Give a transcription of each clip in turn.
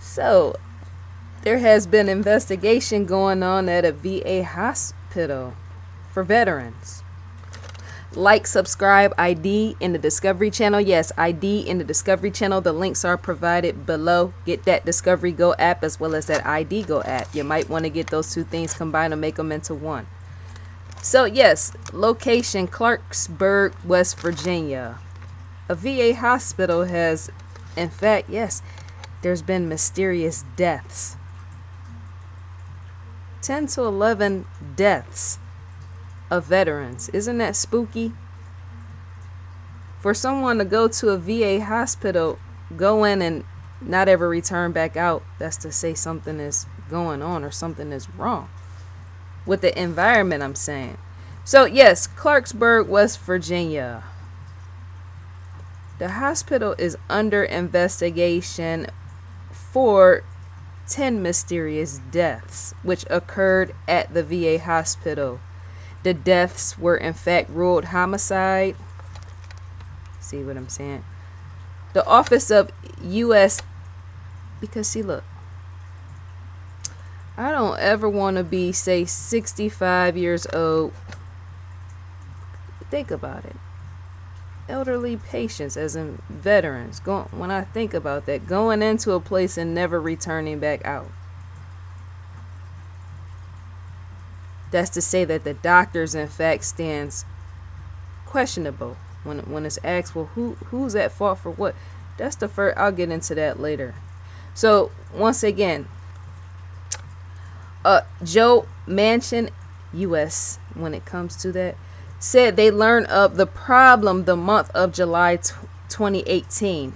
So, there has been investigation going on at a VA hospital for veterans. Like, subscribe, ID in the Discovery Channel. Yes, ID in the Discovery Channel. The links are provided below. Get that Discovery Go app as well as that ID Go app. You might want to get those two things combined and make them into one. So, yes, location Clarksburg, West Virginia. A VA hospital has, in fact, yes, there's been mysterious deaths. 10 to 11 deaths of veterans. Isn't that spooky? For someone to go to a VA hospital, go in and not ever return back out, that's to say something is going on or something is wrong with the environment, I'm saying. So, yes, Clarksburg, West Virginia. The hospital is under investigation for 10 mysterious deaths which occurred at the VA hospital. The deaths were in fact ruled homicide. See what I'm saying? The Office of U.S. Because see, look, I don't ever want to be, say, 65 years old. Think about it. Elderly patients, as in veterans. When I think about that, going into a place and never returning back out. That's to say that the doctors, in fact, stands questionable when it's asked, well, who's at fault for what? That's the first. I'll get into that later. So once again, Joe Manchin, U.S. when it comes to that, said they learned of the problem the month of July 2018,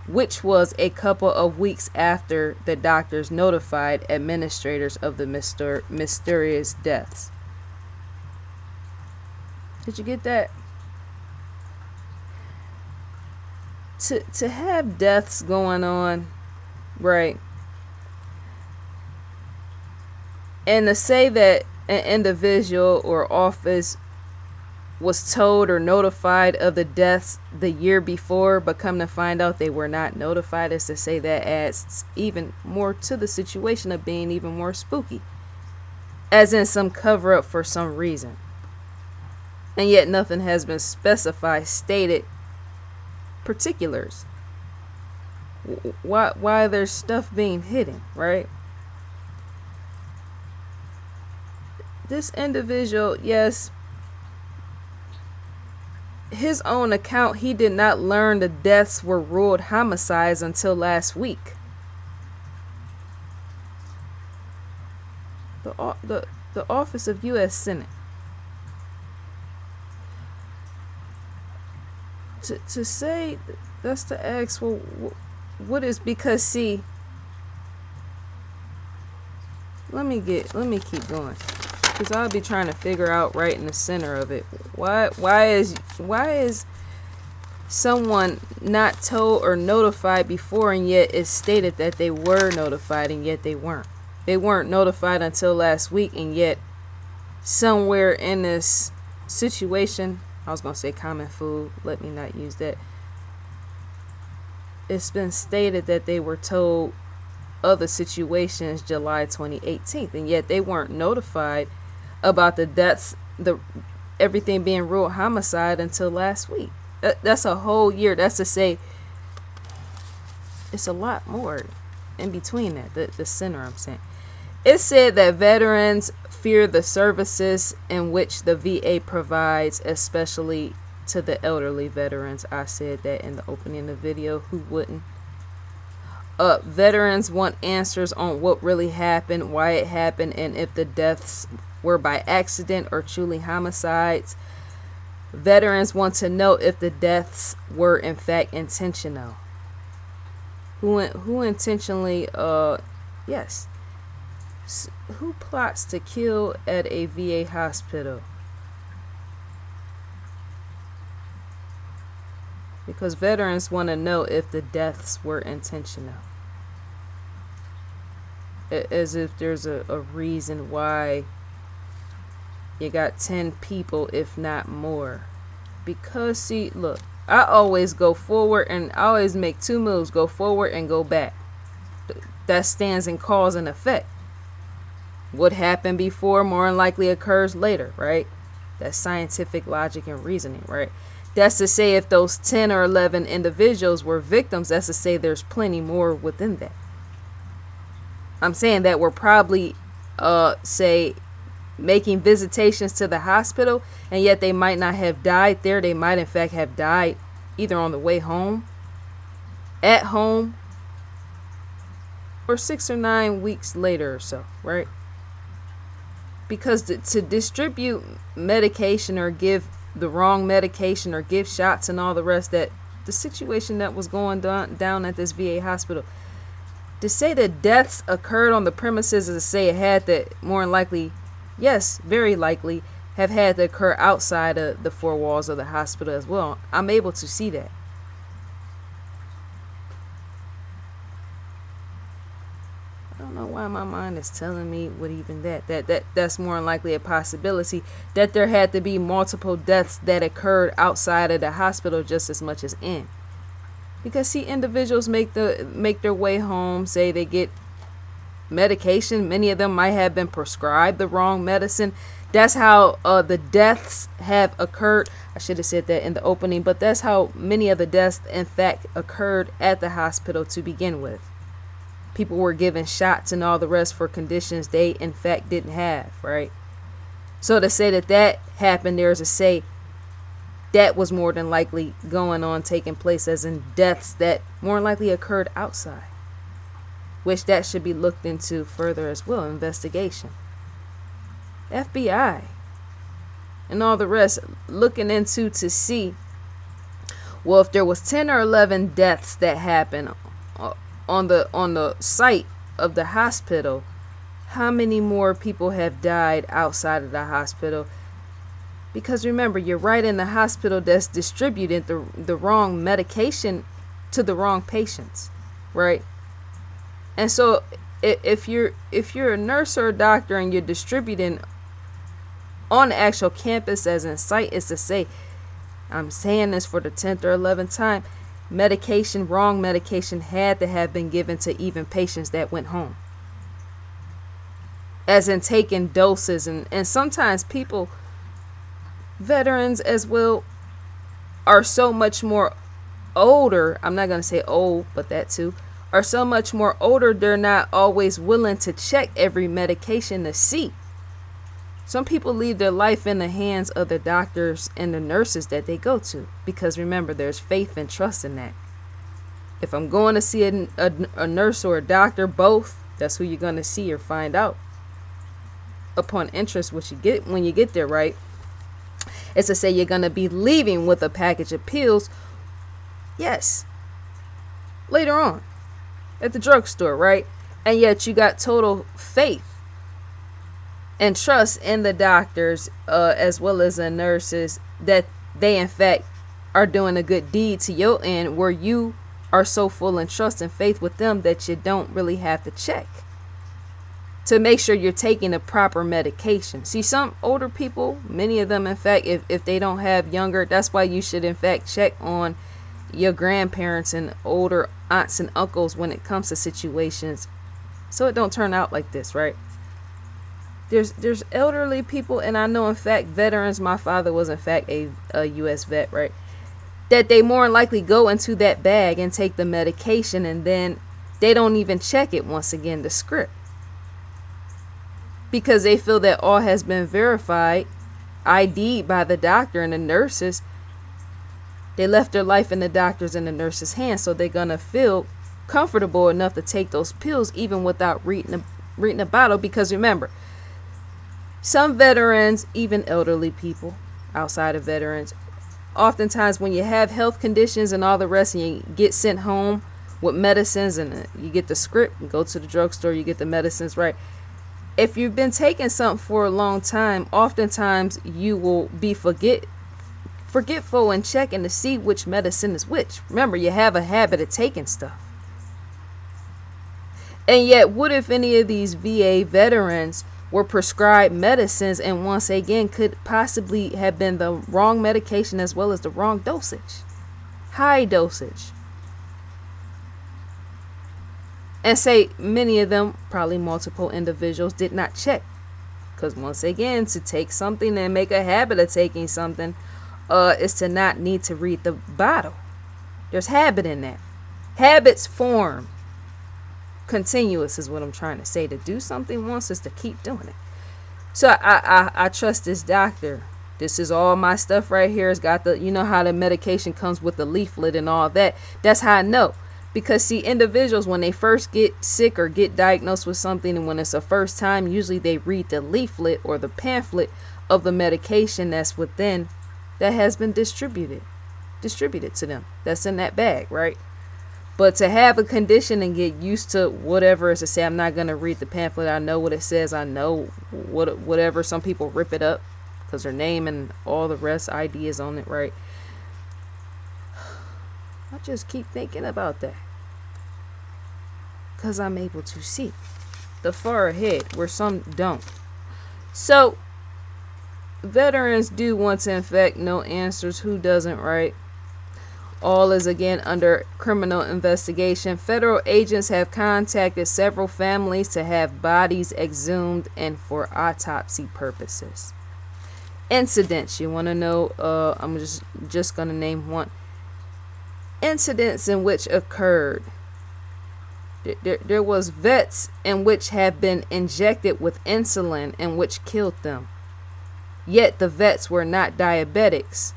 which was a couple of weeks after the doctors notified administrators of the mysterious deaths. Did you get that? To have deaths going on, right? And to say that an individual or office was told or notified of the deaths the year before, but come to find out they were not notified, is to say that adds even more to the situation of being even more spooky, as in some cover up for some reason. And yet nothing has been specified, stated particulars. Why there's stuff being hidden, right? This individual, yes, his own account, he did not learn the deaths were ruled homicides until last week. The Office of U.S. Senate. To say, that's to ask, well, what is, because see, let me keep going, because I'll be trying to figure out right in the center of it, why is someone not told or notified before, and yet it's stated that they were notified, and yet they weren't notified until last week, and yet somewhere in this situation, I was going to say common food, let me not use that, it's been stated that they were told other situations July 2018, and yet they weren't notified about the deaths, everything being ruled homicide until last week. That's a whole year. That's to say, it's a lot more in between that. The center, I'm saying. It said that veterans fear the services in which the VA provides, especially to the elderly veterans. I said that in the opening of the video. Who wouldn't? Veterans want answers on what really happened, why it happened, and if the deaths were by accident or truly homicides. Veterans want to know if the deaths were in fact intentional. Who intentionally, yes. Who plots to kill at a VA hospital? Because veterans want to know if the deaths were intentional. As if there's a reason why you got 10 people, if not more. Because, see, look, I always go forward, and I always make two moves. Go forward and go back. that stands in cause and effect. What happened before more than likely occurs later, right? That's scientific logic and reasoning, right? That's to say, if those 10 or 11 individuals were victims, that's to say there's plenty more within that. I'm saying that we're probably, say, making visitations to the hospital, and yet they might not have died there. They might, in fact, have died either on the way home, at home, or 6 or 9 weeks later or so, right? Because to distribute medication or give the wrong medication or give shots and all the rest, that the situation that was going down at this VA hospital, to say that deaths occurred on the premises is to say it had to, more than likely, yes, very likely, have had to occur outside of the four walls of the hospital as well. I'm able to see that. I don't know why my mind is telling me what even that's more than likely a possibility, that there had to be multiple deaths that occurred outside of the hospital just as much as in. Because see, individuals make their way home, say they get medication, many of them might have been prescribed the wrong medicine. That's how the deaths have occurred. I should have said that in the opening, but that's how many of the deaths in fact occurred at the hospital to begin with. People were given shots and all the rest for conditions they in fact didn't have, right? So to say that happened there is to say that was more than likely going on, taking place, as in deaths that more than likely occurred outside, which that should be looked into further as well, investigation. FBI and all the rest looking into to see, well, if there was 10 or 11 deaths that happened on the site of the hospital, how many more people have died outside of the hospital? Because remember, you're right in the hospital that's distributing the wrong medication to the wrong patients, right? And so if you're a nurse or a doctor and you're distributing on the actual campus as in site, is to say, I'm saying this for the 10th or 11th time, medication, wrong medication had to have been given to even patients that went home. As in taking doses, and sometimes people, veterans as well, are so much more older. I'm not going to say old, but that too, are so much more older, they're not always willing to check every medication to see. Some people leave their life in the hands of the doctors and the nurses that they go to, because remember, there's faith and trust in that. If I'm going to see a nurse or a doctor, both, that's who you're going to see or find out upon interest, which you get when you get there, right? It's to say you're going to be leaving with a package of pills, yes, later on at the drugstore, right? And yet you got total faith and trust in the doctors as well as the nurses that they in fact are doing a good deed to your end, where you are so full in trust and faith with them that you don't really have to check to make sure you're taking the proper medication. See, some older people, many of them in fact, if they don't have younger, that's why you should in fact check on your grandparents and older aunts and uncles when it comes to situations, so it don't turn out like this, right? There's elderly people, and I know in fact veterans, my father was in fact a U.S. vet, right, that they more than likely go into that bag and take the medication, and then they don't even check it once again, the script, because they feel that all has been verified, ID'd by the doctor and the nurses. They left their life in the doctor's and the nurse's hands, so they're gonna feel comfortable enough to take those pills even without reading the bottle. Because remember, some veterans, even elderly people outside of veterans, oftentimes when you have health conditions and all the rest, and you get sent home with medicines, and you get the script and go to the drugstore, you get the medicines, right? If you've been taking something for a long time, oftentimes you will be forgetful and checking to see which medicine is which. Remember, you have a habit of taking stuff. And yet, what if any of these VA veterans were prescribed medicines and once again could possibly have been the wrong medication as well as the wrong dosage, high dosage? And say many of them, probably multiple individuals, did not check. Because once again, to take something and make a habit of taking something is to not need to read the bottle. There's habit in that. Habits form continuous is what I'm trying to say. To do something once is to keep doing it. So I trust this doctor. This is all my stuff right here. It's got the, you know how the medication comes with the leaflet and all that. That's how I know. Because see, individuals, when they first get sick or get diagnosed with something, and when it's the first time, usually they read the leaflet or the pamphlet of the medication that's within, that has been distributed to them. That's in that bag, right? But to have a condition and get used to whatever is to say, I'm not going to read the pamphlet. I know what it says. I know whatever. Some people rip it up because their name and all the rest ID is on it, right? I just keep thinking about that because I'm able to see the far ahead where some don't. So veterans do want to infect. No answers. Who doesn't, right? All is again under criminal investigation. Federal agents have contacted several families to have bodies exhumed and for autopsy purposes. Incidents. You want to know? I'm just gonna name one. Incidents in which occurred. There was vets in which have been injected with insulin and which killed them. Yet the vets were not diabetics.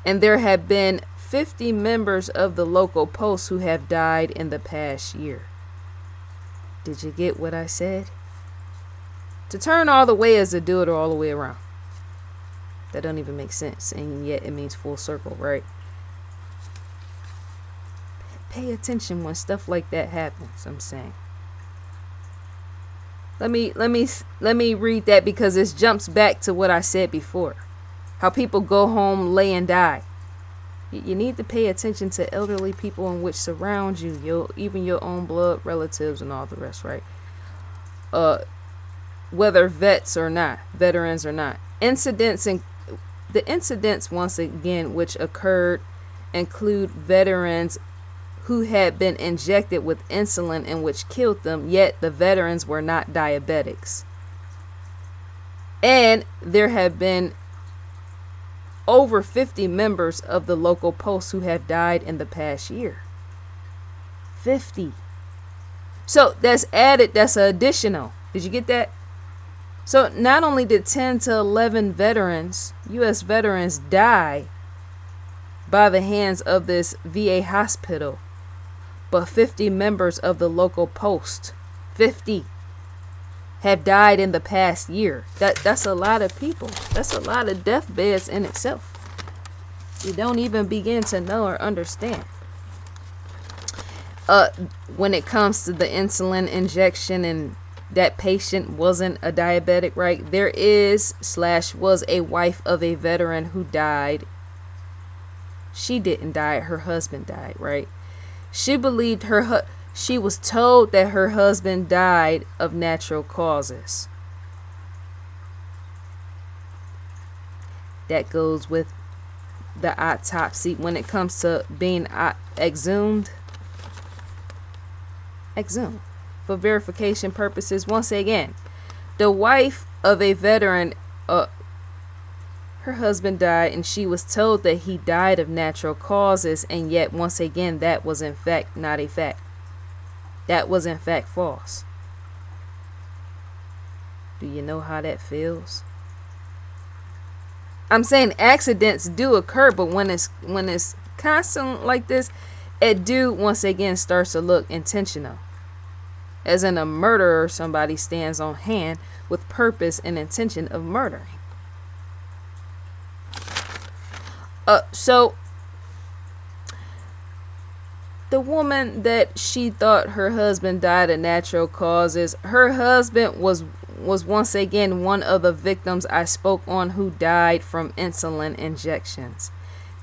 And there have been 50 members of the local post who have died in the past year. Did you get what I said? To turn all the way is to do it all the way around. That don't even make sense. And yet it means full circle, right? Pay attention when stuff like that happens, I'm saying. Let me read that because this jumps back to what I said before. How people go home, lay and die. You need to pay attention to elderly people in which surround you, even your own blood relatives and all the rest, right? Whether veterans or not. The incidents once again which occurred include veterans who had been injected with insulin and which killed them, yet the veterans were not diabetics. And there have been over 50 members of the local post who have died in the past year. 50. So that's added, that's additional. Did you get that? So not only did 10 to 11 veterans, U.S. veterans, die by the hands of this VA hospital, but 50 members of the local post, 50, have died in the past year. That's a lot of people. That's a lot of deathbeds in itself. You don't even begin to know or understand. When it comes to the insulin injection and that patient wasn't a diabetic, right? There was a wife of a veteran who died. She didn't die. Her husband died, right? She believed she was told that her husband died of natural causes. That goes with the autopsy when it comes to being exhumed for verification purposes. Once again, the wife of a veteran, her husband died and she was told that he died of natural causes, and yet once again that was in fact not a fact. That was in fact false. Do you know how that feels? I'm saying accidents do occur, but when it's constant like this, it do once again starts to look intentional. As in a murderer, somebody stands on hand with purpose and intention of murdering. So the woman that she thought her husband died of natural causes, her husband was once again one of the victims I spoke on who died from insulin injections.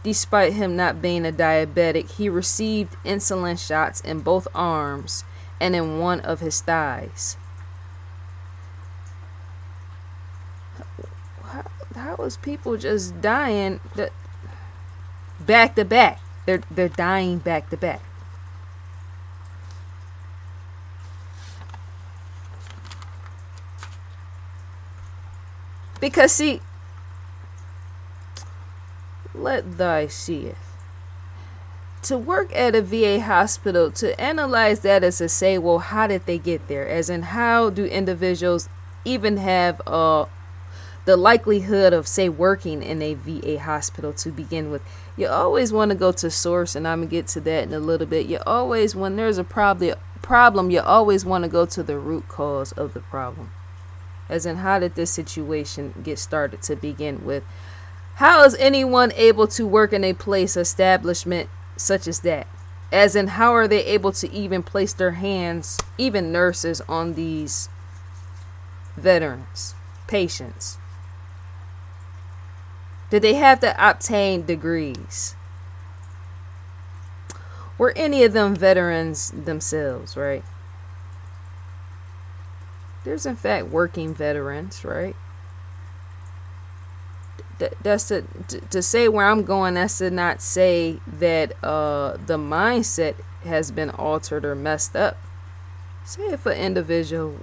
Despite him not being a diabetic, he received insulin shots in both arms and in one of his thighs. How is people just dying back to back? They're dying back to back. Because see, let thy seeth. To work at a VA hospital, to analyze that is to say, well, how did they get there? As in, how do individuals even have the likelihood of, say, working in a VA hospital to begin with? You always want to go to source, and I'm going to get to that in a little bit. You always, when there's a problem, you always want to go to the root cause of the problem. As in, how did this situation get started to begin with? How is anyone able to work in a place, establishment such as that? As in, how are they able to even place their hands, even nurses, on these veterans, patients? Did they have to obtain degrees? Were any of them veterans themselves, right? There's in fact working veterans, right? That's to say where I'm going. That's to not say that the mindset has been altered or messed up. Say if an individual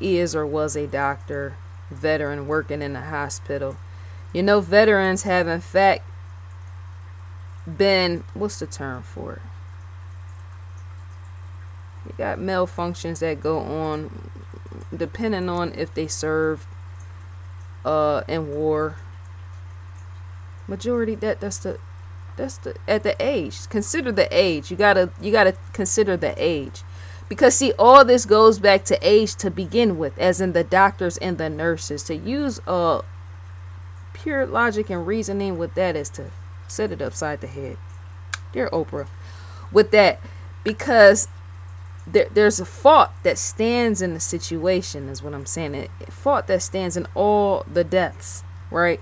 is or was a doctor, veteran working in a hospital. You know, veterans have in fact been, what's the term for it? You got malfunctions that go on depending on if they served in war. Majority that's the at the age. Consider the age. You gotta consider the age, because see, all this goes back to age to begin with, as in the doctors and the nurses. To use pure logic and reasoning with that is to set it upside the head, dear Oprah, with that, because there's a fault that stands in the situation, is what I'm saying. A fault that stands in all the deaths, right?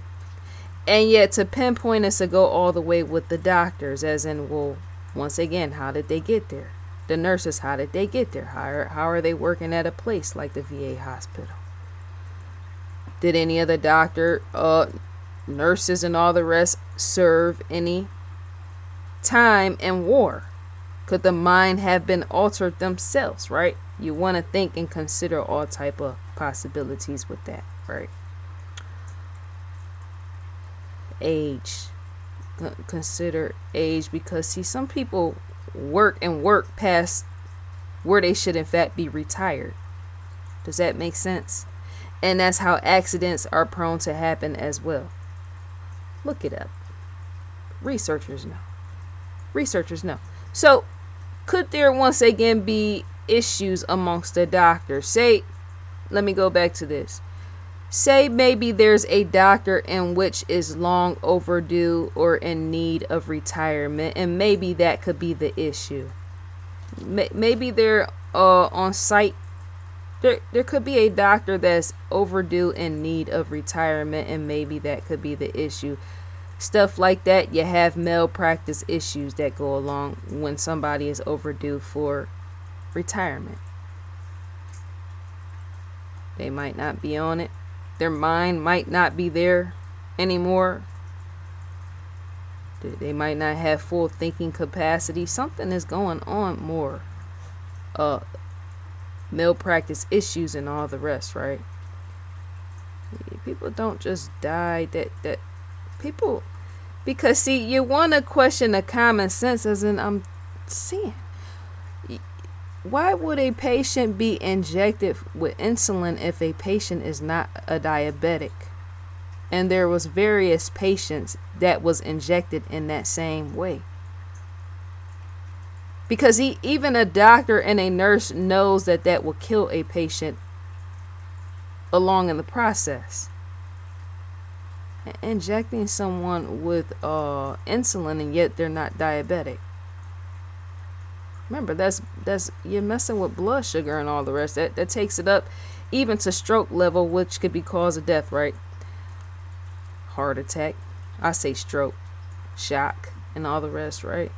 And yet to pinpoint is to go all the way with the doctors, as in, well, once again, how did they get there? The nurses, how did they get there? How are they working at a place like the VA hospital? Did any of the doctor, nurses and all the rest serve any time in war? Could the mind have been altered themselves, right? You want to think and consider all type of possibilities with that, right? Age. Consider age, because see, some people work past where they should in fact be retired. Does that make sense? And that's how accidents are prone to happen as well. Look it up. Researchers know. So could there once again be issues amongst the doctors? Say, let me go back to this. Say maybe there's a doctor in which is long overdue or in need of retirement, and maybe that could be the issue. Maybe they're on site. There could be a doctor that's overdue in need of retirement, and maybe that could be the issue. Stuff like that. You have malpractice issues that go along when somebody is overdue for retirement. They might not be on it. Their mind might not be there anymore. They might not have full thinking capacity. Something is going on more. Malpractice issues and all the rest, right? People don't just die. That people, because see, you want to question the common sense, as in, I'm saying, why would a patient be injected with insulin if a patient is not a diabetic? And there was various patients that was injected in that same way. Because even a doctor and a nurse knows that will kill a patient along in the process. Injecting someone with insulin, and yet they're not diabetic. Remember, that's you're messing with blood sugar and all the rest. That takes it up even to stroke level, which could be cause of death, right? Heart attack. I say stroke, shock, and all the rest, right?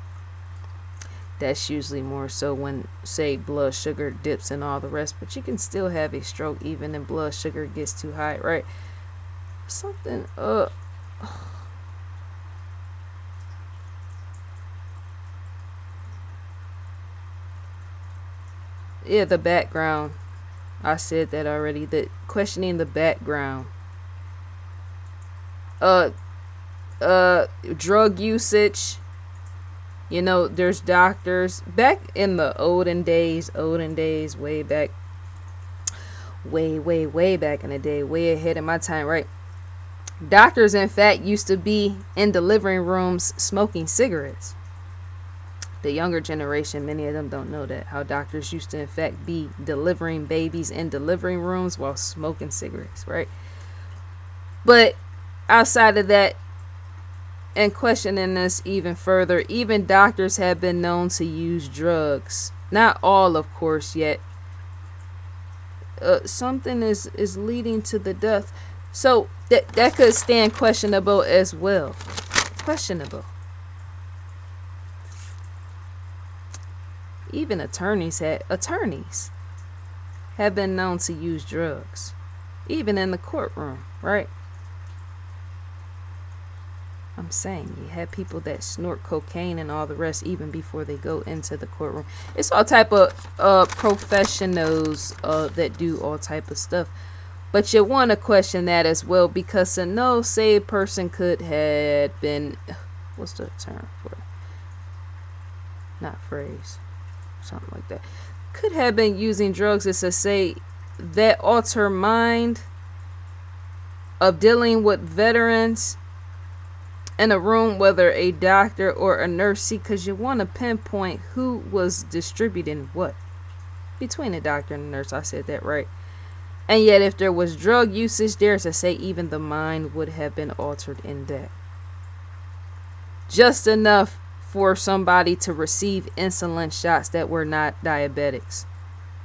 That's usually more so when, say, blood sugar dips and all the rest, but you can still have a stroke even if blood sugar gets too high, right? Something yeah, the background. I said that already. The questioning the background uh drug usage. There's doctors back in the olden days, way back, way back in the day, way ahead of my time, right? Doctors, in fact, used to be in delivering rooms smoking cigarettes. The younger generation, many of them don't know that, how doctors used to, in fact, be delivering babies in delivering rooms while smoking cigarettes, right? But outside of that, and questioning this even further, even doctors have been known to use drugs. Not all, of course, yet. Something is leading to the death. So that could stand questionable as well. Questionable. Even attorneys have been known to use drugs, even in the courtroom, right? I'm saying you have people that snort cocaine and all the rest even before they go into the courtroom. It's all type of professionals that do all type of stuff. But you want to question that as well, because to know, say a person could have been, what's the term for it? Not phrase, something like that. Could have been using drugs is to say that alter mind of dealing with veterans in a room, whether a doctor or a nurse. See, because you want to pinpoint who was distributing what between a doctor and a nurse. I said that right. And yet, if there was drug usage there, to say even the mind would have been altered in that. Just enough for somebody to receive insulin shots that were not diabetics.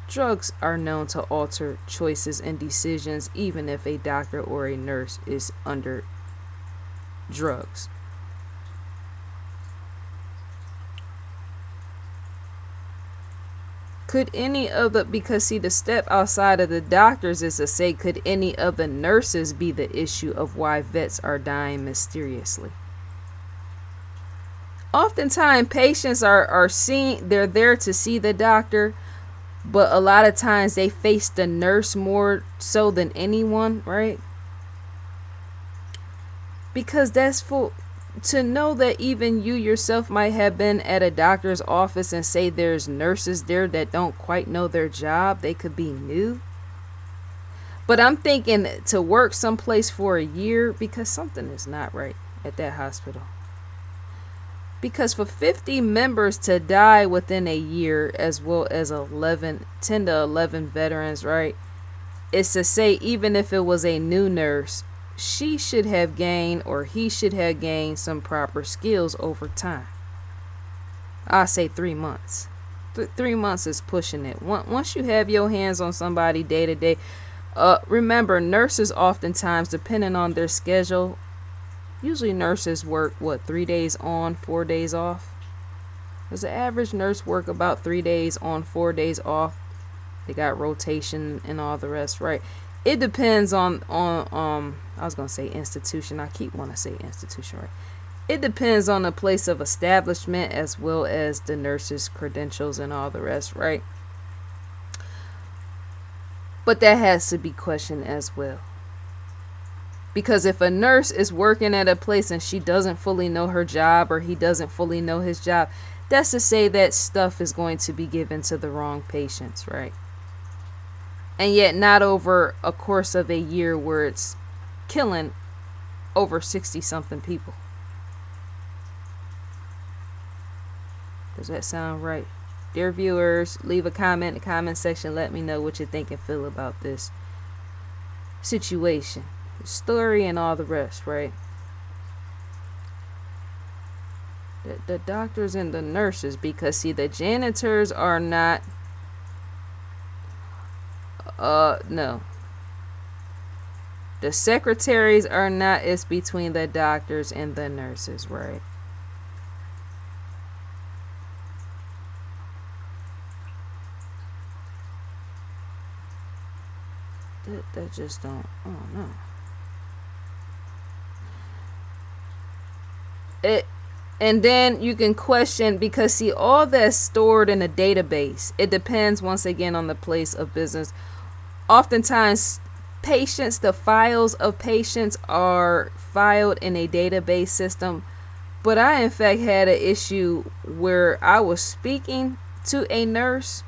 Drugs are known to alter choices and decisions, even if a doctor or a nurse is under drugs. Could any of the, because see, the step outside of the doctors is to say, could any of the nurses be the issue of why vets are dying mysteriously? Oftentimes patients are seen, they're there to see the doctor, but a lot of times they face the nurse more so than anyone, right? Because that's full. To know that even you yourself might have been at a doctor's office and say there's nurses there that don't quite know their job. They could be new. But I'm thinking to work someplace for a year, because something is not right at that hospital. Because for 50 members to die within a year, as well as 10 to 11 veterans, right? It's to say, even if it was a new nurse, she should have gained, or he should have gained, some proper skills over time. I say 3 months. 3 months is pushing it. Once you have your hands on somebody day to day, remember, nurses oftentimes, depending on their schedule, usually nurses work 3 days on, 4 days off. Does the average nurse work about 3 days on, 4 days off? They got rotation and all the rest, right? It depends on I was gonna say institution. I keep wanting to say institution, right? It depends on the place of establishment, as well as the nurse's credentials and all the rest, right? But that has to be questioned as well. Because if a nurse is working at a place and she doesn't fully know her job, or he doesn't fully know his job, that's to say that stuff is going to be given to the wrong patients, right? And yet not over a course of a year where it's killing over 60 something people. Does that sound right? Dear viewers, leave a comment in the comment section. Let me know what you think and feel about this situation, the story, and all the rest, right? The doctors and the nurses, because see, the janitors are not, no. The secretaries are not. It's between the doctors and the nurses, right? That just don't, I don't know. And then you can question, because see, all that's stored in a database. It depends once again on the place of business. Oftentimes patients, the files of patients are filed in a database system. But I, in fact, had an issue where I was speaking to a nurse,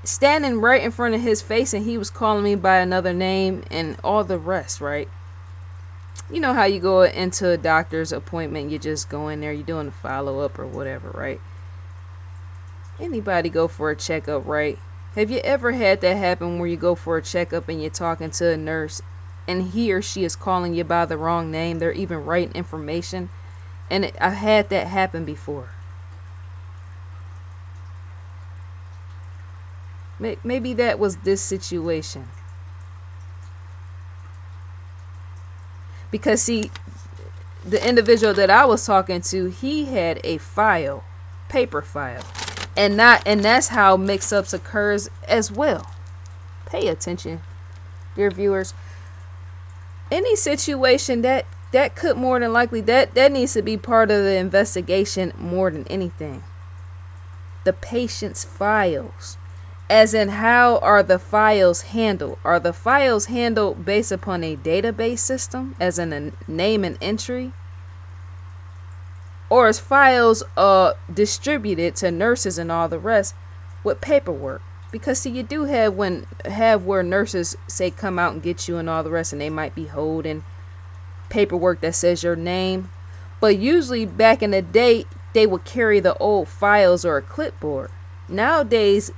standing right in front of his face, and he was calling me by another name and all the rest, right? You know how you go into a doctor's appointment, you just go in there, you're doing a follow-up or whatever, right? Anybody go for a checkup, right? Have you ever had that happen where you go for a checkup and you're talking to a nurse and he or she is calling you by the wrong name? They're even writing information. And I've had that happen before. Maybe that was this situation. Because see, the individual that I was talking to, he had a file, paper file. And that's how mix-ups occurs as well. Pay attention, dear viewers. Any situation that could more than likely, that needs to be part of the investigation more than anything. The patient's files. As in, how are the files handled? Are the files handled based upon a database system, as in a name and entry? Or is files distributed to nurses and all the rest with paperwork? Because see, you do have where nurses say come out and get you and all the rest, and they might be holding paperwork that says your name. But usually back in the day, they would carry the old files or a clipboard. Nowadays,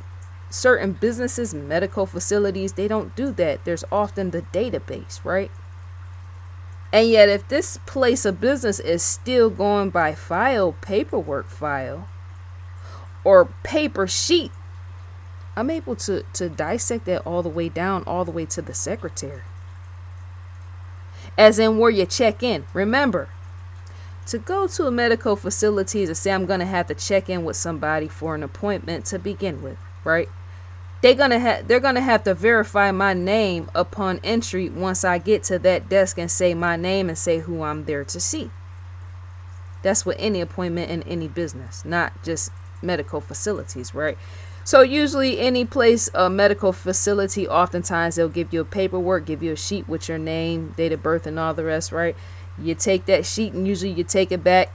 certain businesses, medical facilities, they don't do that. There's often the database, right? And yet, if this place of business is still going by paperwork file, or paper sheet, I'm able to dissect that all the way down, all the way to the secretary. As in where you check in. Remember, to go to a medical facility to say I'm going to have to check in with somebody for an appointment to begin with, right? They're gonna have to verify my name upon entry once I get to that desk and say my name and say who I'm there to see. That's with any appointment in any business, not just medical facilities, right? So usually any place, a medical facility, oftentimes they'll give you a paperwork, give you a sheet with your name, date of birth, and all the rest, right? You take that sheet and usually you take it back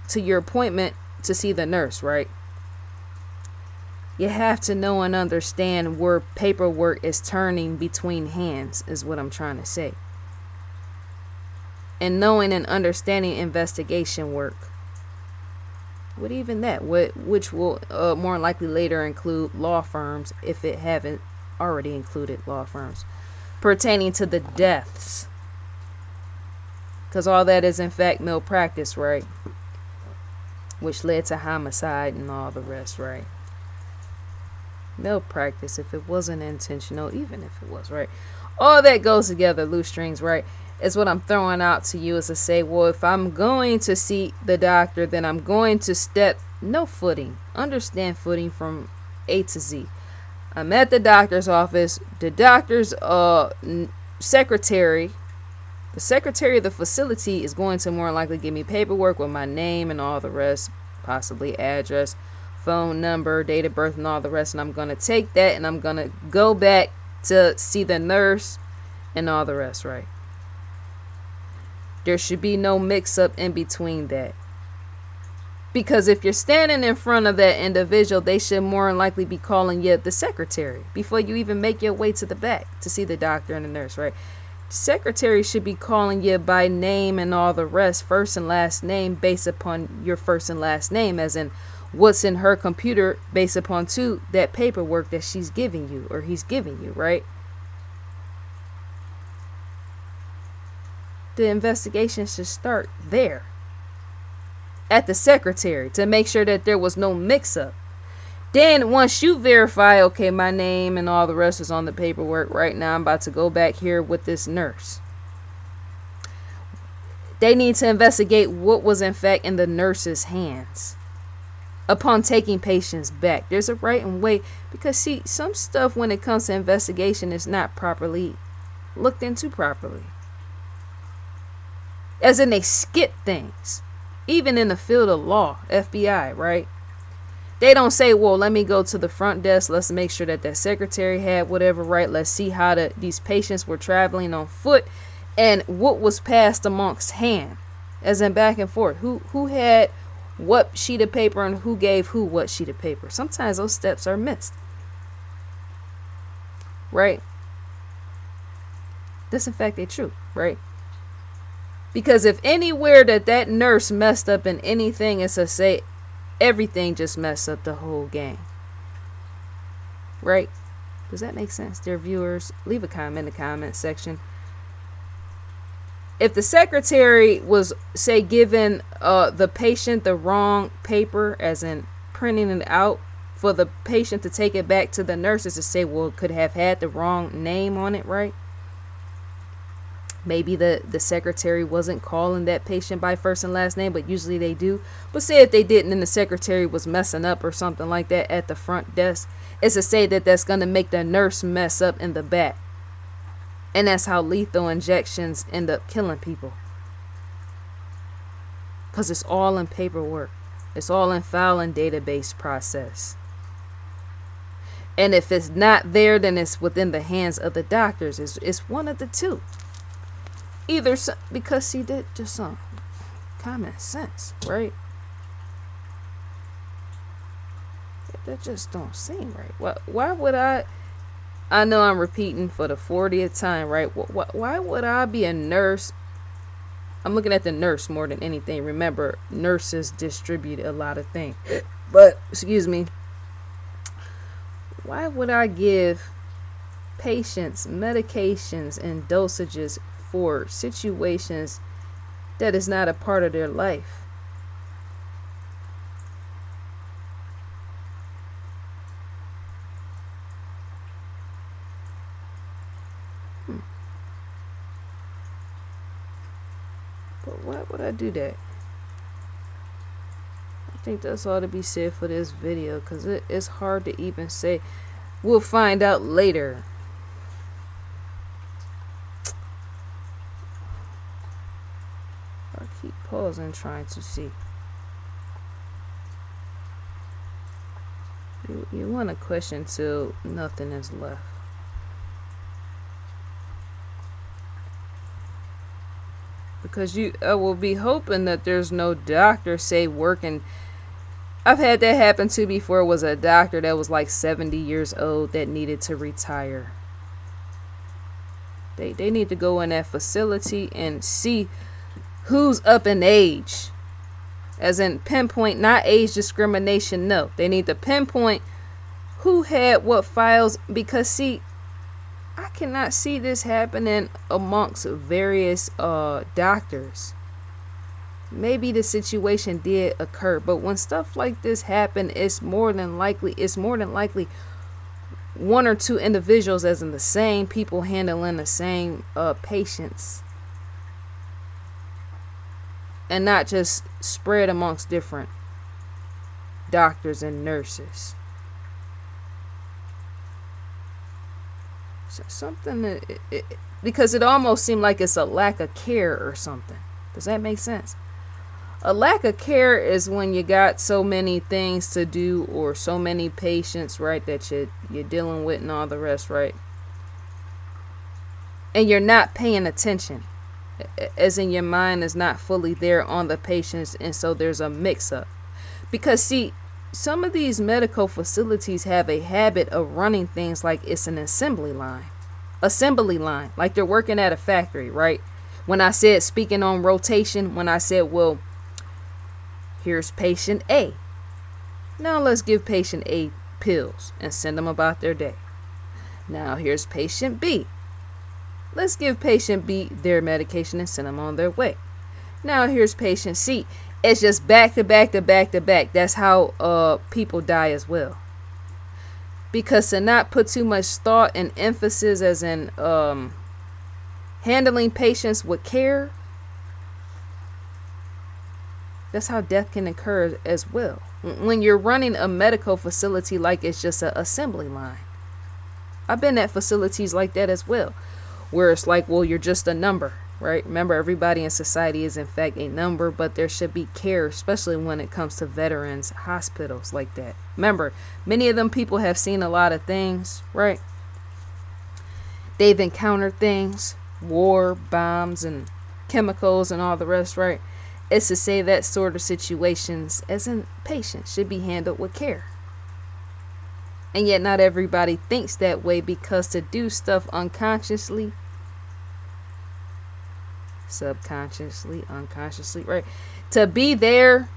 to your appointment to see the nurse, right? You have to know and understand where paperwork is turning between hands, is what I'm trying to say. And knowing and understanding investigation work. What even that? Which will more likely later include law firms, if it haven't already included law firms, pertaining to the deaths. Because all that is in fact malpractice, right? Which led to homicide and all the rest, right? Malpractice, if it wasn't intentional, even if it was, right? All that goes together, loose strings, right? Is what I'm throwing out to you, is to say, well, if I'm going to see the doctor, then I'm going to understand footing from A to Z. I'm at the doctor's office. The doctor's secretary, the secretary of the facility, is going to more likely give me paperwork with my name and all the rest, possibly address, phone number, date of birth, and all the rest. And I'm going to take that and I'm going to go back to see the nurse and all the rest, right? There should be no mix up in between that. Because if you're standing in front of that individual, they should more than likely be calling you the secretary before you even make your way to the back to see the doctor and the nurse, right? Secretary should be calling you by name and all the rest, first and last name, based upon your first and last name, as in what's in her computer, based upon that paperwork that she's giving you or he's giving you, right? The investigation should start there at the secretary to make sure that there was no mix-up. Then once you verify, okay, my name and all the rest is on the paperwork right now, I'm about to go back here with this nurse. They need to investigate what was in fact in the nurse's hands upon taking patients back. There's a right and way, because see, some stuff when it comes to investigation is not properly looked into properly. As in, they skip things. Even in the field of law, FBI, right? They don't say, well, let me go to the front desk. Let's make sure that that secretary had whatever right. Let's see how these patients were traveling on foot and what was passed amongst hand, as in back and forth. Who had what sheet of paper and who gave who what sheet of paper. Sometimes those steps are missed. Right? That's in fact a true, right? Because if anywhere that nurse messed up in anything, it's to say everything just messed up the whole game. Right? Does that make sense, dear viewers? Leave a comment in the comment section. If the secretary was, say, giving the patient the wrong paper, as in printing it out for the patient to take it back to the nurses to say, well, it could have had the wrong name on it, right? Maybe the secretary wasn't calling that patient by first and last name, but usually they do. But say if they didn't and the secretary was messing up or something like that at the front desk, it's to say that that's going to make the nurse mess up in the back. And that's how lethal injections end up killing people. Because it's all in paperwork. It's all in file and database process. And if it's not there, then it's within the hands of the doctors. It's one of the two. Either because see, that just some common sense, right? That just don't seem right. Why would I know I'm repeating for the 40th time, right? Why would I be a nurse? I'm looking at the nurse more than anything. Remember, nurses distribute a lot of things. But, excuse me, why would I give patients medications and dosages for situations that is not a part of their life? But why would I do that? I think that's all to be said for this video, because it's hard to even say. We'll find out later. I keep pausing trying to see. You want to question till nothing is left. Because I will be hoping that there's no doctor, say, working. I've had that happen too before. It was a doctor that was like 70 years old that needed to retire. They need to go in that facility and see who's up in age. As in pinpoint, not age discrimination, no. They need to pinpoint who had what files, because see, I cannot see this happening amongst various doctors. Maybe the situation did occur, but when stuff like this happen, it's more than likely one or two individuals, as in the same people handling the same patients, and not just spread amongst different doctors and nurses. So something because it almost seemed like it's a lack of care or something. Does that make sense? A lack of care is when you got so many things to do or so many patients, right, that you're dealing with and all the rest, right? And you're not paying attention, as in your mind is not fully there on the patients, and so there's a mix-up. Because see, some of these medical facilities have a habit of running things like it's an assembly line, like they're working at a factory, right? When I said speaking on rotation, when I said, well, here's patient A. Now let's give patient A pills and send them about their day. Now here's patient B. Let's give patient B their medication and send them on their way. Now here's patient C. It's just back to back to back to back. That's how people die as well. Because to not put too much thought and emphasis, as in handling patients with care, that's how death can occur as well. When you're running a medical facility like it's just an assembly line. I've been at facilities like that as well, where it's like, well, you're just a number. right? Remember, everybody in society is in fact a number, but there should be care, especially when it comes to veterans hospitals like that. Remember, many of them people have seen a lot of things, right? They've encountered things, war, bombs, and chemicals, and all the rest, right? It's to say that sort of situations, as in patients, should be handled with care. And yet not everybody thinks that way, because to do stuff unconsciously, subconsciously, unconsciously, right? To be there,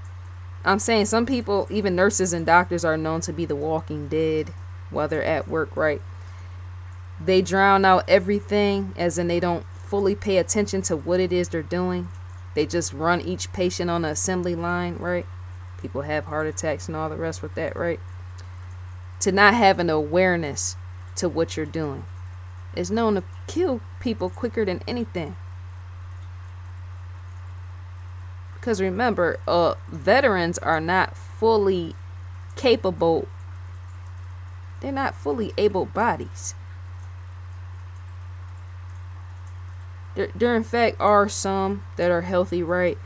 I'm saying some people, even nurses and doctors, are known to be the walking dead while they're at work, right? They drown out everything, as in they don't fully pay attention to what it is they're doing. They just run each patient on the assembly line, right? People have heart attacks and all the rest with that, right? To not have an awareness to what you're doing is known to kill people quicker than anything. Because remember, veterans are not fully capable. They're not fully able bodies. There in fact are some that are healthy, right?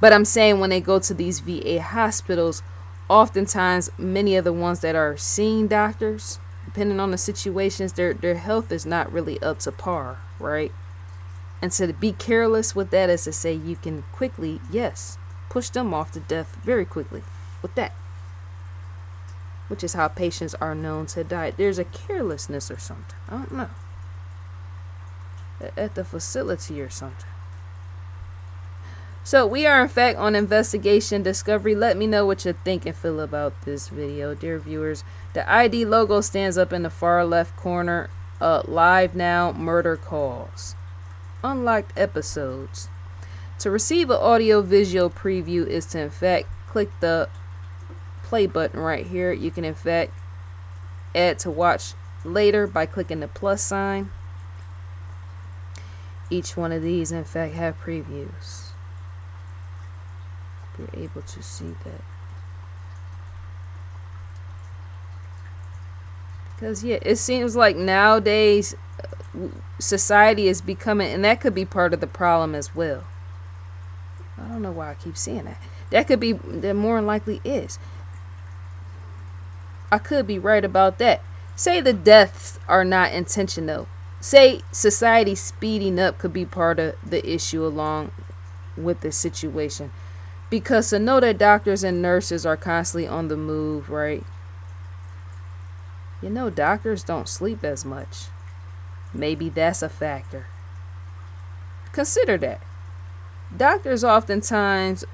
But I'm saying when they go to these VA hospitals, oftentimes many of the ones that are seeing doctors, depending on the situations, their health is not really up to par, right? And so to be careless with that is to say you can quickly, yes, push them off to death very quickly with that. Which is how patients are known to die. There's a carelessness or something. I don't know. At the facility or something. So we are in fact on investigation discovery. Let me know what you think and feel about this video, dear viewers. The ID logo stands up in the far left corner. Live now, murder calls. Unlocked episodes. To receive an audio visual preview is to in fact click the play button right here. You can in fact add to watch later by clicking the plus sign. Each one of these in fact have previews. You're able to see that. Because yeah, it seems like nowadays society is becoming, and that could be part of the problem as well. I don't know why I keep saying that. That could be, that more than likely is. I could be right about that. Say the deaths are not intentional. Say society speeding up could be part of the issue along with this situation. Because to know that doctors and nurses are constantly on the move, right? You know, doctors don't sleep as much. Maybe that's a factor. Consider that. Doctors oftentimes,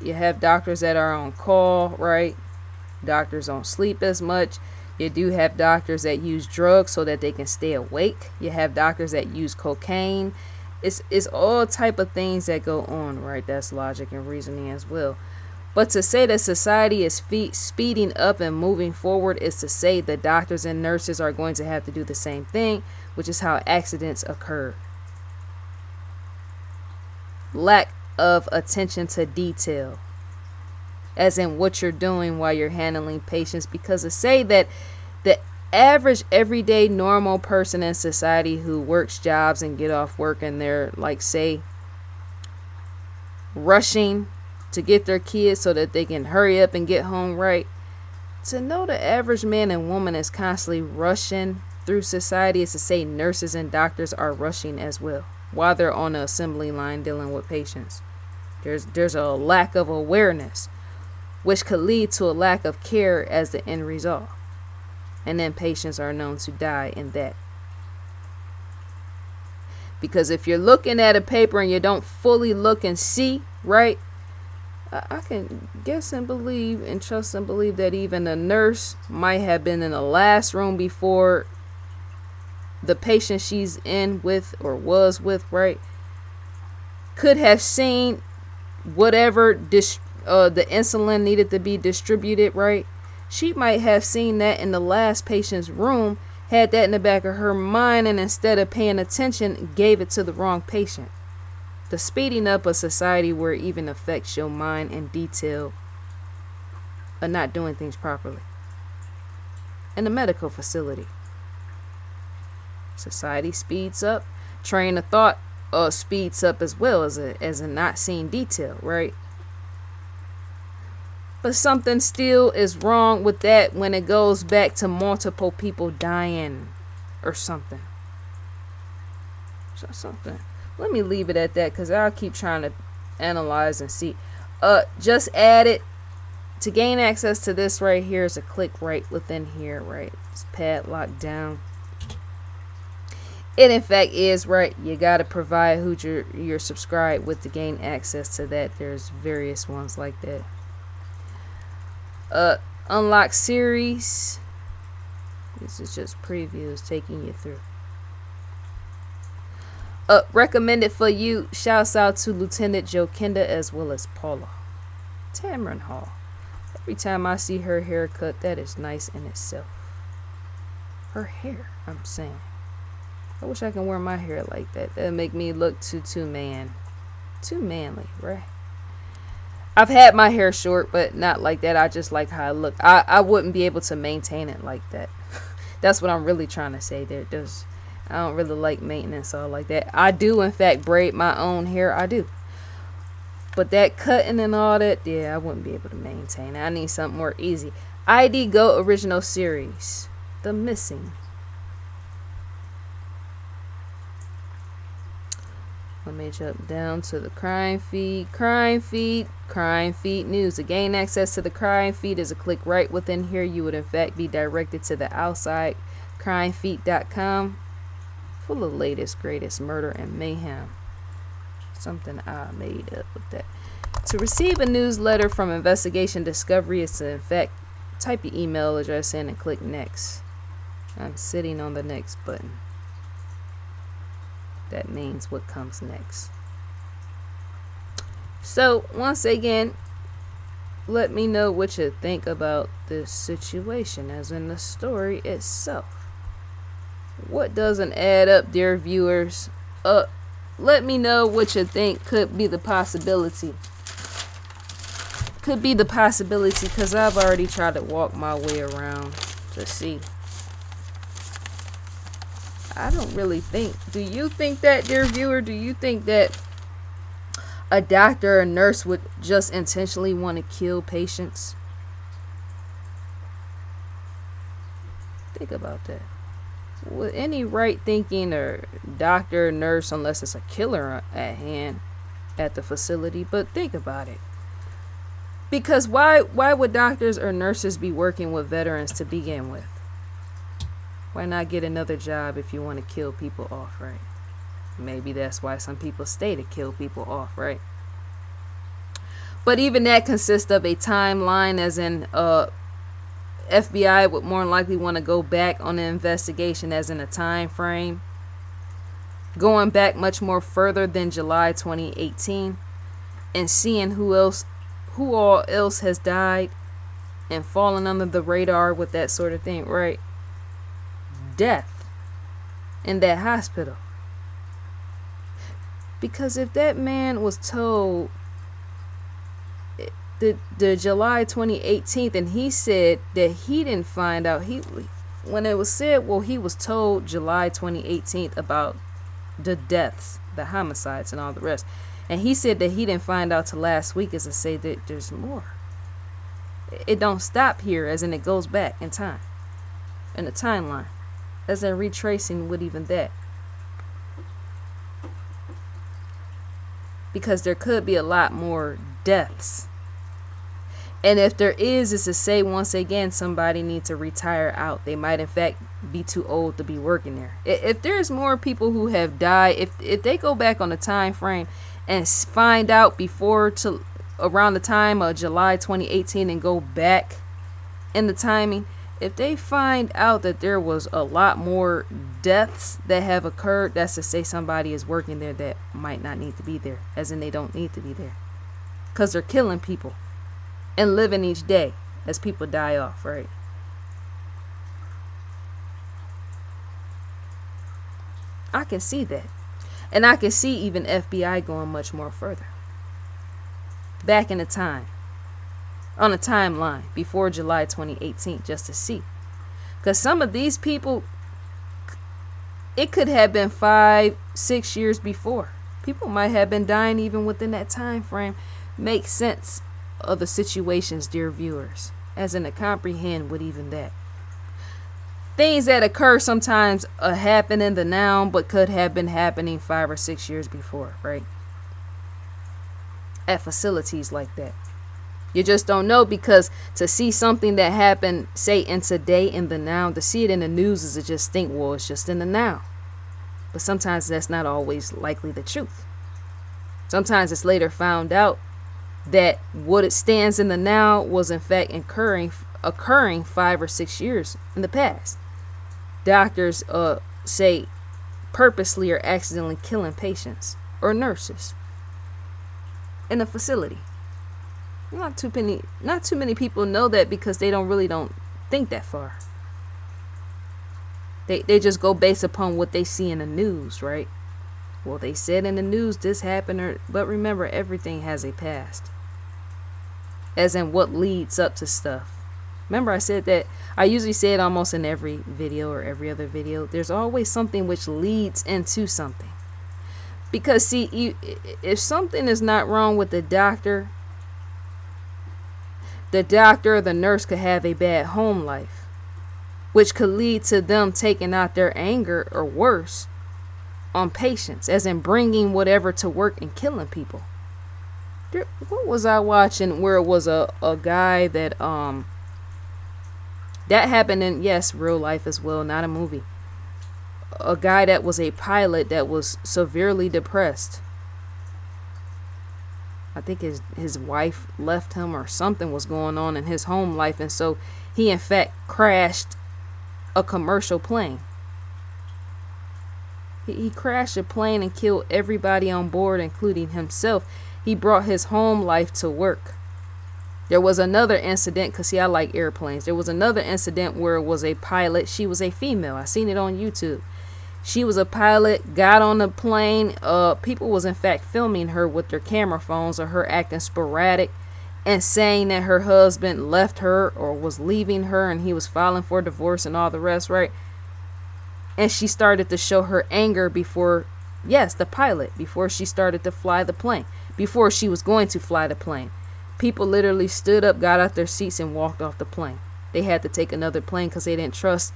you have doctors that are on call, right? Doctors don't sleep as much. You do have doctors that use drugs so that they can stay awake. You have doctors that use cocaine. It's all type of things that go on, right? That's logic and reasoning as well. But to say that society is speeding up and moving forward is to say that doctors and nurses are going to have to do the same thing, which is how accidents occur. Lack of attention to detail, as in what you're doing while you're handling patients. Because to say that the average everyday normal person in society who works jobs and get off work and they're like, say, rushing to get their kids so that they can hurry up and get home, right? To know the average man and woman is constantly rushing through society is to say nurses and doctors are rushing as well while they're on the assembly line dealing with patients. There's a lack of awareness, which could lead to a lack of care as the end result. And then patients are known to die in that. Because if you're looking at a paper and you don't fully look and see, right? I can guess and believe and trust and believe that even a nurse might have been in the last room before the patient she's in with or was with, right? Could have seen whatever the insulin needed to be distributed, right? She might have seen that in the last patient's room, had that in the back of her mind, and instead of paying attention, gave it to the wrong patient. The speeding up of society where it even affects your mind and detail of not doing things properly. In the medical facility, society speeds up, train of thought speeds up as well as a not seen detail, right? But something still is wrong with that when it goes back to multiple people dying or something. Something. Let me leave it at that because I'll keep trying to analyze and see. Just add it. To gain access to this right here is a click right within here, right? It's padlocked down. It in fact is, right? You got to provide who you're subscribed with to gain access to that. There's various ones like that. Unlock series. This is just previews taking you through. Recommended for you. Shouts out to Lieutenant Jokinda as well as Paula. Tamron Hall. Every time I see her haircut, that is nice in itself. Her hair, I'm saying. I wish I can wear my hair like that. That'd make me look too manly, right? I've had my hair short, but not like that. I just like how I look. I wouldn't be able to maintain it like that. That's what I'm really trying to say there. I don't really like maintenance all like that. I do, in fact, braid my own hair. I do. But that cutting and all that, yeah, I wouldn't be able to maintain it. I need something more easy. ID Go Original Series. The Missing. Let me jump down to the crime feed. Crime feed news. To gain access to the crime feed is a click right within here. You would in fact be directed to the outside crimefeed.com, full of latest, greatest murder and mayhem. Something I made up with that. To receive a newsletter from Investigation Discovery is to in fact type your email address in and click next. I'm sitting on the next button. That means what comes next. So once again, let me know what you think about this situation, as in the story itself. What doesn't add up, dear viewers? Let me know what you think could be the possibility. Because I've already tried to walk my way around to see. I don't really think. Do you think that, dear viewer? Do you think that a doctor or nurse would just intentionally want to kill patients? Think about that. With any right thinking or doctor or nurse, unless it's a killer at hand at the facility, but think about it. Because why would doctors or nurses be working with veterans to begin with? Why not get another job if you want to kill people off, right? Maybe that's why some people stay to kill people off, right? But even that consists of a timeline, as in FBI would more likely want to go back on the investigation, as in a time frame, going back much more further than July 2018, and seeing who all else has died and fallen under the radar with that sort of thing, right? Death in that hospital. Because if that man was told the July 2018, and he said that he didn't find out, when it was said, well, he was told July 2018 about the deaths, the homicides and all the rest, and he said that he didn't find out till last week, as to say that there's more. It don't stop here, as in it goes back in time, in the timeline, as in retracing with even that. Because there could be a lot more deaths. And if there is to say, once again, somebody needs to retire out. They might in fact be too old to be working there. If there's more people who have died, if they go back on the time frame and find out before to around the time of July 2018 and go back in the timing, if they find out that there was a lot more deaths that have occurred, that's to say somebody is working there that might not need to be there, as in they don't need to be there, because they're killing people and living each day as people die off, right? I can see that. And I can see even FBI going much more further. Back in the time. On a timeline before July 2018, just to see. Because some of these people, it could have been 5-6 years before. People might have been dying even within that time frame. Make sense of the situations, dear viewers, as in to comprehend with even that. Things that occur sometimes happen in the now, but could have been happening 5 or 6 years before, right? At facilities like that. You just don't know, because to see something that happened, say, in today, in the now, to see it in the news is to just think, well, it's just in the now. But sometimes that's not always likely the truth. Sometimes it's later found out that what it stands in the now was in fact occurring 5 or 6 years in the past. Doctors say purposely or accidentally killing patients or nurses in a facility. Not too many people know that, because they don't think that far. They just go based upon what they see in the news, right? Well, they said in the news this happened, but remember, everything has a past. As in what leads up to stuff. Remember, I said that, I usually say it almost in every video or every other video. There's always something which leads into something. Because see, if something is not wrong with the doctor or the nurse could have a bad home life, which could lead to them taking out their anger, or worse, on patients, as in bringing whatever to work and killing people. What was I watching where it was a guy that happened in, yes, real life as well, not a movie. A guy that was a pilot that was severely depressed. I think his wife left him, or something was going on in his home life, and so he in fact crashed a commercial plane. He crashed a plane and killed everybody on board, including himself. He brought his home life to work. There was another incident, because see, I like airplanes. There was another incident where it was a pilot. She was a female. I seen it on YouTube. She was a pilot, got on the plane. People was in fact filming her with their camera phones, or her acting sporadic and saying that her husband left her or was leaving her and he was filing for divorce and all the rest, right? And she started to show her anger before, yes, the pilot, before she started to fly the plane, before she was going to fly the plane. People literally stood up, got out their seats, and walked off the plane. They had to take another plane because they didn't trust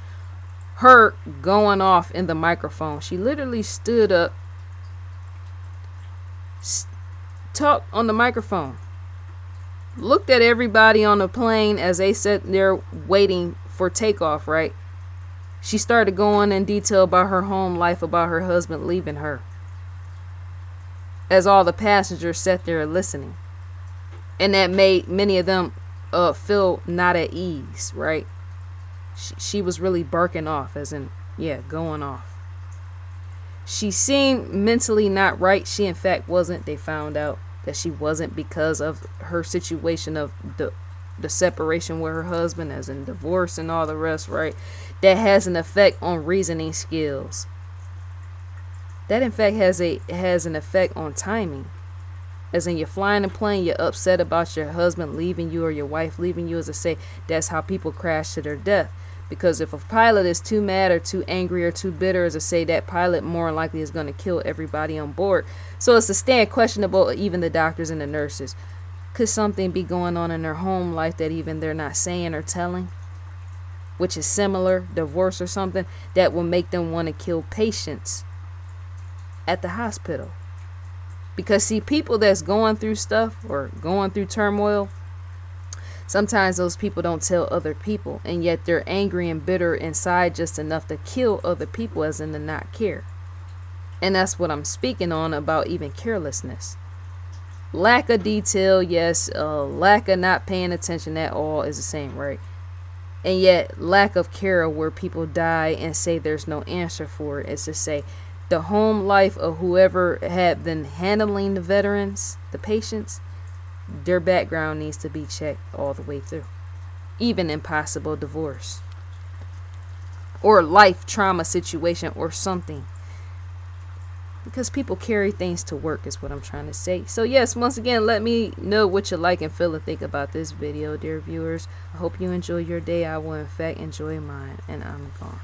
her going off in the microphone. She literally stood up, talked on the microphone, looked at everybody on the plane as they sat there waiting for takeoff, right? She started going in detail about her home life, about her husband leaving her, as all the passengers sat there listening. And that made many of them feel not at ease, right? She was really barking off, as in, yeah, going off. She seemed mentally not right. She in fact wasn't. They found out that she wasn't, because of her situation of the separation with her husband, as in divorce and all the rest, right? That has an effect on reasoning skills. That in fact has an effect on timing. As in, you're flying a plane, you're upset about your husband leaving you or your wife leaving you. As I say, that's how people crash to their death. Because if a pilot is too mad or too angry or too bitter, as I say, that pilot more likely is going to kill everybody on board. So it's a stand questionable, even the doctors and the nurses. Could something be going on in their home life that even they're not saying or telling, which is similar, divorce or something, that will make them want to kill patients at the hospital? Because see, people that's going through stuff or going through turmoil, sometimes those people don't tell other people, and yet they're angry and bitter inside just enough to kill other people, as in to not care. And that's what I'm speaking on about, even carelessness. Lack of detail, yes. Lack of not paying attention at all is the same, right? And yet lack of care, where people die and say there's no answer for it, is to say the home life of whoever had been handling the veterans, the patients, their background needs to be checked all the way through. Even in possible divorce or life trauma situation or something. Because people carry things to work is what I'm trying to say. So yes, once again, let me know what you like and feel and think about this video, dear viewers. I hope you enjoy your day. I will in fact enjoy mine, and I'm gone.